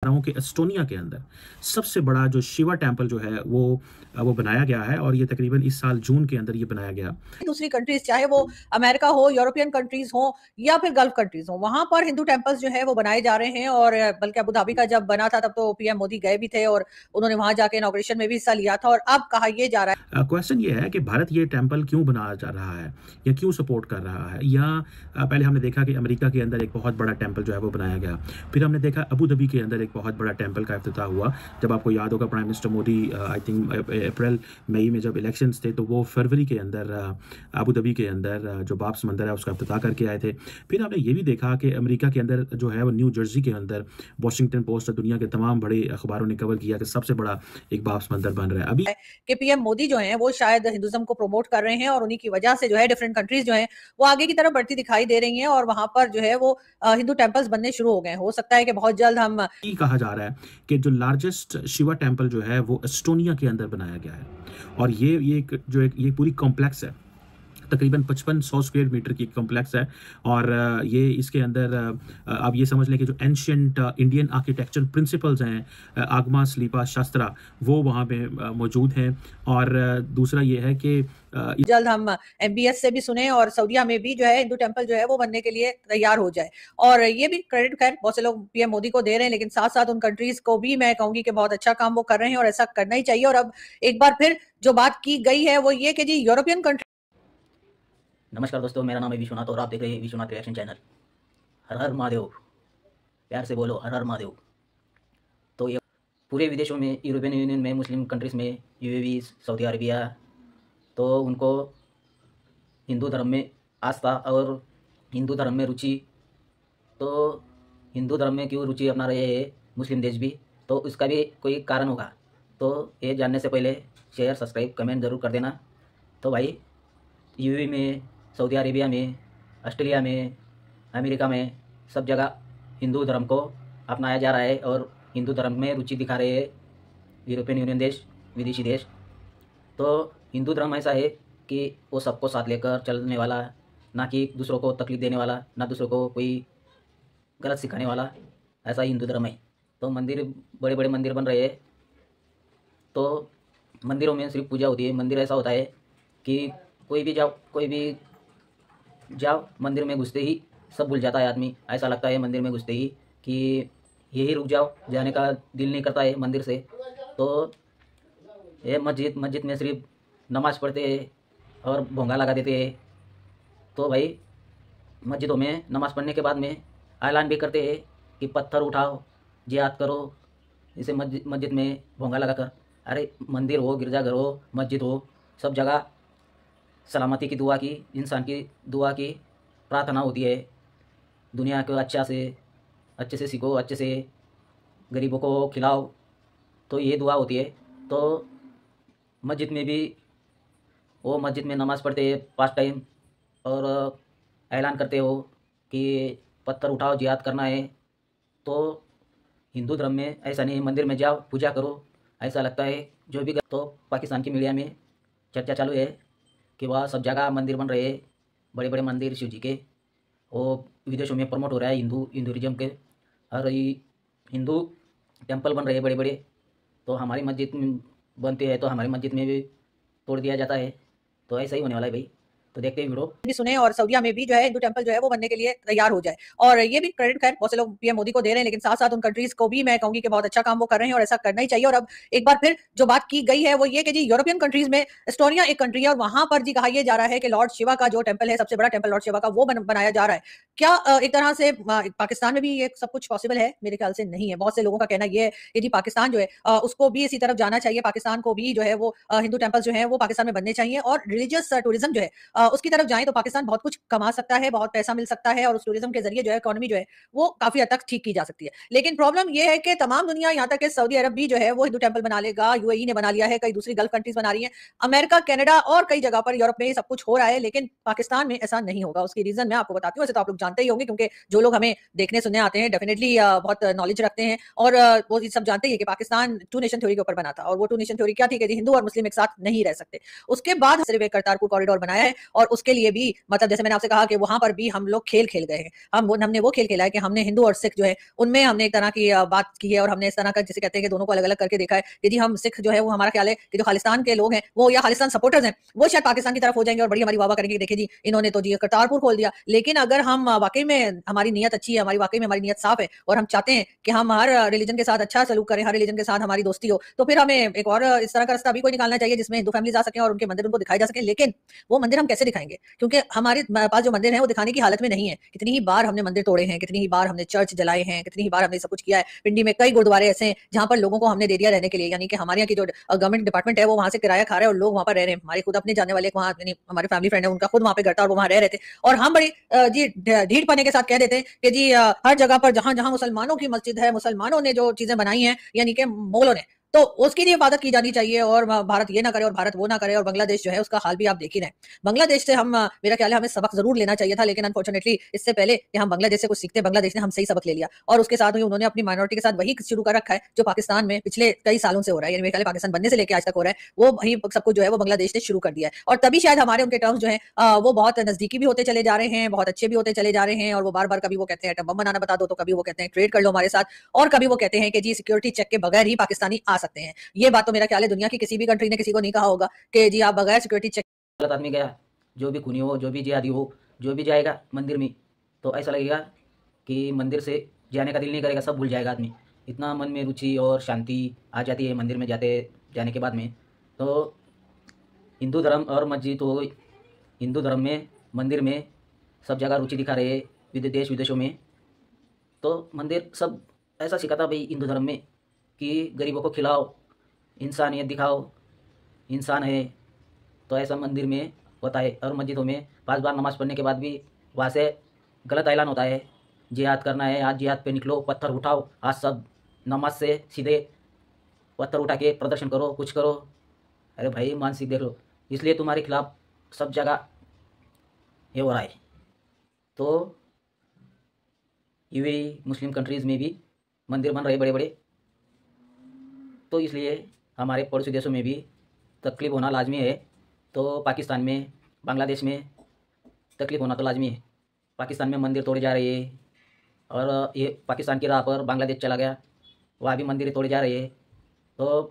रहा हूँ कि एस्टोनिया के अंदर सबसे बड़ा जो शिवा टेम्पल जो है वो बनाया गया है और ये तकरीबन इस साल जून के अंदर ये बनाया गया। दूसरी कंट्रीज चाहे वो अमेरिका हो, यूरोपियन कंट्रीज हो या फिर गल्फ कंट्रीज हो, वहां पर हिंदू टेम्पल्स जो है वो बनाए जा रहे हैं। और बल्कि अबू धाबी का जब बना था तब तो पीएम मोदी गए भी थे और उन्होंने वहां जाके इनॉग्रेशन में भी हिस्सा लिया था। और अब कहा यह जा रहा है क्वेश्चन ये है कि भारत ये टेम्पल क्यों बना जा रहा है या क्यों सपोर्ट कर रहा है, या पहले हमने देखा कि अमेरिका के अंदर एक बहुत बड़ा टेम्पल जो है वो बनाया गया, फिर हमने देखा अबू धाबी के अंदर एक बहुत बड़ा टेम्पल का इफ्तिताह हुआ। जब आपको याद होगा prime minister Modi I think April मई में जब इलेक्शंस थे तो वो फरवरी के अंदर अबू धाबी के अंदर जो बाब्स मंदिर है उसका इफ्तिताह करके आए थे। फिर हमने ये भी देखा कि अमेरिका के अंदर जो है वो न्यू जर्सी के अंदर वॉशिंगटन पोस्ट और दुनिया के तमाम बड़े अखबारों ने कवर किया कि सबसे बड़ा एक बाब्स मंदिर बन रहा है अभी कि पीएम मोदी जो हैं वो शायद हिंदुइज्म को प्रमोट कर रहे हैं और उन्हीं की वजह से जो है डिफरेंट कंट्रीज जो हैं वो आगे की तरफ बढ़ती दिखाई दे रही हैं और वहां पर जो है वो हिंदू टेम्पल्स बनने शुरू हो गए हैं। हो सकता है कि बहुत जल्द हम कहा जा रहा है कि जो लार्जेस्ट शिवा टेम्पल जो है वो एस्टोनिया के अंदर बनाया गया है और ये पूरी कॉम्प्लेक्स है, तकरीबन 5500 स्क्वायर मीटर की कॉम्प्लेक्स है। और ये इसके अंदर आप ये समझ लें कि जो एंशियंट इंडियन आर्किटेक्चर प्रिंसिपल्स हैं आगमा स्लीपा शास्त्रा वो वहाँ पे मौजूद हैं। और दूसरा ये है कि जल्द हम एमबीएस से भी सुने और सऊदीया में भी जो है हिंदू टेम्पल जो है वो बनने के लिए तैयार हो जाए। और ये भी क्रेडिट खैर बहुत से लोग पीएम मोदी को दे रहे हैं, लेकिन साथ साथ उन कंट्रीज को भी मैं कहूंगी कि बहुत अच्छा काम वो कर रहे हैं और ऐसा करना ही चाहिए। और अब एक बार फिर जो बात की गई है वो ये कि जी यूरोपियन कंट्री। नमस्कार दोस्तों, मेरा नाम है विश्वनाथ और आप देख रहे हैं विश्वनाथ रिएक्शन चैनल। हर हर महादेव, प्यार से बोलो हर हर महादेव। तो ये पूरे विदेशों में, यूरोपियन यूनियन में, मुस्लिम कंट्रीज़ में, यूएई, सऊदी अरबिया, तो उनको हिंदू धर्म में आस्था और हिंदू धर्म में रुचि, तो हिंदू धर्म में क्यों रुचि अपना रहे हैं मुस्लिम देश भी, तो उसका भी कोई कारण होगा। तो ये जानने से पहले शेयर, सब्सक्राइब, कमेंट ज़रूर कर देना। तो भाई यूएई में, सऊदी अरेबिया में, ऑस्ट्रेलिया में, अमेरिका में सब जगह हिंदू धर्म को अपनाया जा रहा है और हिंदू धर्म में रुचि दिखा रहे हैं यूरोपियन यूनियन देश, विदेशी देश। तो हिंदू धर्म ऐसा है कि वो सबको साथ लेकर चलने वाला, ना कि दूसरों को तकलीफ देने वाला, ना दूसरों को कोई गलत सिखाने वाला, ऐसा हिंदू धर्म है। तो मंदिर, बड़े बड़े मंदिर बन रहे हैं, तो मंदिरों में सिर्फ पूजा होती है। मंदिर ऐसा होता है कि कोई भी जाओ मंदिर में घुसते ही सब भूल जाता है आदमी। ऐसा लगता है मंदिर में घुसते ही कि यही रुक जाओ, जाने का दिल नहीं करता है मंदिर से। तो ये मस्जिद में सिर्फ नमाज पढ़ते हैं और भोंगा लगा देते हैं। तो भाई मस्जिदों में नमाज पढ़ने के बाद में ऐलान भी करते हैं कि पत्थर उठाओ, जिहाद करो, इसे मस्जिद में भोंगा लगाकर। अरे मंदिर हो, गिरजाघर हो, मस्जिद हो, सब जगह सलामती की दुआ की, इंसान की दुआ की प्रार्थना होती है। दुनिया को अच्छे से सीखो, अच्छे से गरीबों को खिलाओ, तो ये दुआ होती है। तो मस्जिद में भी वो मस्जिद में नमाज़ पढ़ते हैं 5 टाइम और ऐलान करते हो कि पत्थर उठाओ, जिहाद करना है। तो हिंदू धर्म में ऐसा नहीं, मंदिर में जाओ, पूजा करो, ऐसा लगता है जो भी। तो पाकिस्तान की मीडिया में चर्चा चालू है कि वह सब जगह मंदिर बन रहे हैं, बड़े बड़े मंदिर शिव जी के, वो विदेशों में प्रमोट हो रहा है हिंदुइज्म के, और हिंदू टेम्पल बन रहे हैं बड़े बड़े। तो हमारी मस्जिद में बनते हैं तो हमारी मस्जिद में भी तोड़ दिया जाता है। तो ऐसा ही होने वाला है भाई। तो देखते हैं वीडियो भी सुने और सऊदीया में भी जो है हिंदू टेम्पल जो है वो बनने के लिए तैयार हो जाए। और ये भी क्रेडिट खैर बहुत से लोग पीएम मोदी को दे रहे हैं, लेकिन साथ साथ उन कंट्रीज को भी मैं कहूंगी कि बहुत अच्छा काम वो कर रहे हैं और ऐसा करना ही चाहिए। और अब एक बार फिर जो बात की गई है वो ये कि जी यूरोपियन कंट्रीज में एस्टोनिया एक कंट्री है और वहां पर जी कहा यह जा रहा है कि लॉर्ड शिवा का जो टेम्पल है, सबसे बड़ा टेम्पल लॉर्ड शिवा का, वो बनाया जा रहा है। क्या एक तरह से पाकिस्तान में भी ये सब कुछ पॉसिबल है? मेरे ख्याल से नहीं है। बहुत से लोगों का कहना यह है कि जी पाकिस्तान जो है उसको भी इसी तरफ जाना चाहिए। पाकिस्तान को भी जो है वो हिंदू टेम्पल जो है वो पाकिस्तान में बनने चाहिए और रिलीजियस टूरिज्म जो है उसकी तरफ जाए तो पाकिस्तान बहुत कुछ कमा सकता है, बहुत पैसा मिल सकता है और उस टूरिज्म के जरिए जो है इकोनॉमी जो है वो काफी हद तक ठीक की जा सकती है। लेकिन प्रॉब्लम ये है कि तमाम दुनिया, यहाँ तक कि सऊदी अरब भी जो है वो हिंदू टेम्पल बना लेगा, यूएई ने बना लिया है, कई दूसरी गल्फ कंट्रीज बना रही हैं, अमेरिका, कनाडा और कई जगह पर यूरोप में सब कुछ हो रहा है, लेकिन पाकिस्तान में ऐसा नहीं होगा। उसकी रीजन मैं आपको बताती हूँ, ऐसे तो आप लोग जानते ही होंगे, क्योंकि जो लोग हमें देखने सुनने आते हैं डेफिनेटली बहुत नॉलेज रखते हैं और वो ये सब जानते ही है कि पाकिस्तान टू नेशन थ्योरी के ऊपर बना था और वो टू नेशन थ्योरी क्या थी कि जी हिंदू और मुस्लिम एक साथ नहीं रह सकते। उसके बाद सिर्फ एक करतारपुर कॉरिडोर बनाया है और उसके लिए भी मतलब जैसे मैंने आपसे कहा कि वहां पर भी हम लोग खेल खेल गए हैं। हमने वो खेल खेला है कि हमने हिंदू और सिख जो है उनमें हमने एक तरह की बात की है और हमने इस तरह का जिसे कहते हैं कि दोनों को अलग अलग करके देखा है कि जी हम सिख जो है वो हमारा ख्याल है कि जो खालिस्तान के लोग हैं वो या खालिस्तान सपोर्टर्स हैं वो शायद पाकिस्तान की तरफ हो जाएंगे और बड़ी हमारी वाह करेंगे कि देखिए जी इन्होंने तो जी करतारपुर खोल दिया। लेकिन अगर हम वाकई में हमारी नीयत अच्छी है, हमारी वाकई में हमारी नीयत साफ है और हम चाहते हैं कि हम हर रिलीजन के साथ अच्छा सलूक करें, हर रिलीजन के साथ हमारी दोस्ती हो, तो फिर हमें एक और इस तरह का रास्ता अभी कोई निकालना चाहिए जिसमें हिंदू फैमिलीज आ सकें और उनके मंदिर उनको दिखाए जा सके। लेकिन वो मंदिर हम कैसे दिखाएंगे, क्योंकि हमारे पास जो मंदिर है वो दिखाने की हालत में नहीं है। कितनी ही बार हमने मंदिर तोड़े हैं, कितनी ही बार हमने चर्च जलाए हैं, कितनी ही बार हमने सब कुछ किया है। पिंडी में कई गुरुद्वारे ऐसे हैं जहां पर लोगों को हमने दे दिया रहने के लिए, यानी कि हमारे यहाँ की जो गवर्नमेंट डिपार्टमेंट है वो वहां से किराया खा रहा है और लोग वहां पर रह रहे हैं। हमारे खुद अपने जानने वाले वहाँ यानी हमारे फैमिली फ्रेंड है उनका खुद वहां पे घर था और वो वहां रह रहे थे और हम बड़ी जी ढीठ पने के साथ कह देते हैं कि जी हर जगह पर जहां जहां मुसलमानों की मस्जिद है, मुसलमानों ने जो चीजें बनाई हैं यानी कि मुगलों ने, तो उसकी भी इबादत की जानी चाहिए और भारत ये ना करे और भारत वो ना करे। और बांग्लादेश जो है उसका हाल भी आप देख ही रहे हैं। बांग्लादेश से हम मेरा ख्याल है हमें सबक जरूर लेना चाहिए था, लेकिन अनफॉर्चुनेटली इससे पहले कि हम बांग्लादेश से कुछ सीखते बांग्लादेश ने हमसे ही सबक ले लिया और उसके साथ ही उन्होंने अपनी माइनॉरिटी के साथ वही शुरू कर रखा है जो पाकिस्तान में पिछले कई सालों से हो रहा है। यानी मेरे ख्याल पाकिस्तान बनने से लेकर आज तक हो रहा है वो वही सब कुछ जो है वो बांग्लादेश ने शुरू कर दिया है और तभी शायद हमारे उनके टर्म्स जो है वो बहुत नजदीकी भी होते चले जा रहे हैं, बहुत अच्छे भी होते चले जा रहे हैं। और वो बार बार कभी वो कहते हैं एटम बम बनाना बता दो, तो कभी वो कहते हैं ट्रेड कर लो हमारे साथ, और कभी वो कहते हैं कि जी सिक्योरिटी चेक के बगैर ही पाकिस्तानी आ सकते हैं। ये बात तो मेरा ख्याल है दुनिया की किसी भी कंट्री ने किसी को नहीं कहा होगा कि जी आप बगैर सिक्योरिटी चेक। गलत आदमी गया, जो भी खूनी हो, जो भी जिहादी हो, जो भी जाएगा मंदिर में तो ऐसा लगेगा कि मंदिर से जाने का दिल नहीं करेगा, सब भूल जाएगा आदमी। इतना मन में रुचि और शांति आ जाती है मंदिर में जाने के बाद में। तो हिंदू धर्म और मस्जिद हो, हिंदू धर्म में मंदिर में सब जगह रुचि दिखा रहे हैं देश विदेशों में। तो मंदिर सब ऐसा सिखाता भाई हिंदू धर्म में कि गरीबों को खिलाओ, इंसानियत दिखाओ, इंसान है, तो ऐसा मंदिर में होता है। और मस्जिदों में 5 बार नमाज़ पढ़ने के बाद भी वहाँ से गलत ऐलान होता है, जिहाद करना है, आज जिहाद पे निकलो, पत्थर उठाओ, आज सब नमाज से सीधे पत्थर उठा के प्रदर्शन करो, कुछ करो। अरे भाई मानसिक देख लो, इसलिए तुम्हारे खिलाफ सब जगह ये हो रहा है। तो यूएई मुस्लिम कंट्रीज़ में भी मंदिर बन रहे बड़े बड़े, तो इसलिए हमारे पड़ोसी देशों में भी तकलीफ होना लाजमी है। तो पाकिस्तान में, बांग्लादेश में तकलीफ होना तो लाजमी है। पाकिस्तान में मंदिर तोड़े जा रहे हैं और ये पाकिस्तान की राह पर बांग्लादेश चला गया, वहाँ भी मंदिर तोड़े जा रहे हैं। तो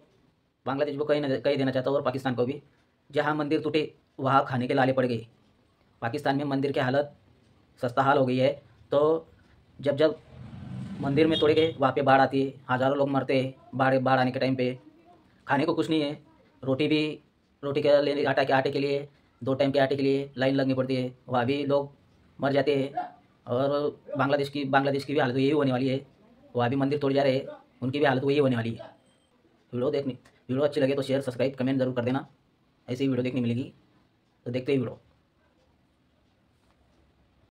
बांग्लादेश को कहीं देना चाहता हूँ और पाकिस्तान को भी, जहाँ मंदिर टूटे वहाँ खाने के लाले पड़ गए। पाकिस्तान में मंदिर की हालत सस्ता हाल हो गई है। तो जब जब मंदिर में तोड़े गए वहाँ पे बाढ़ आती है, हज़ारों लोग मरते हैं बाढ़ आने के टाइम पे। खाने को कुछ नहीं है, रोटी के लिए आटे के लिए 2 टाइम के आटे के लिए लाइन लगनी पड़ती है, वहाँ भी लोग मर जाते हैं। और बांग्लादेश की भी हालत यही होने वाली है, वहाँ भी मंदिर तोड़ जा रहे हैं, उनकी भी हालत वही होने वाली है। वीडियो अच्छी लगे तो शेयर, सब्सक्राइब, कमेंट जरूर कर देना, ऐसी वीडियो देखने मिलेगी। तो देखते ही वीडियो।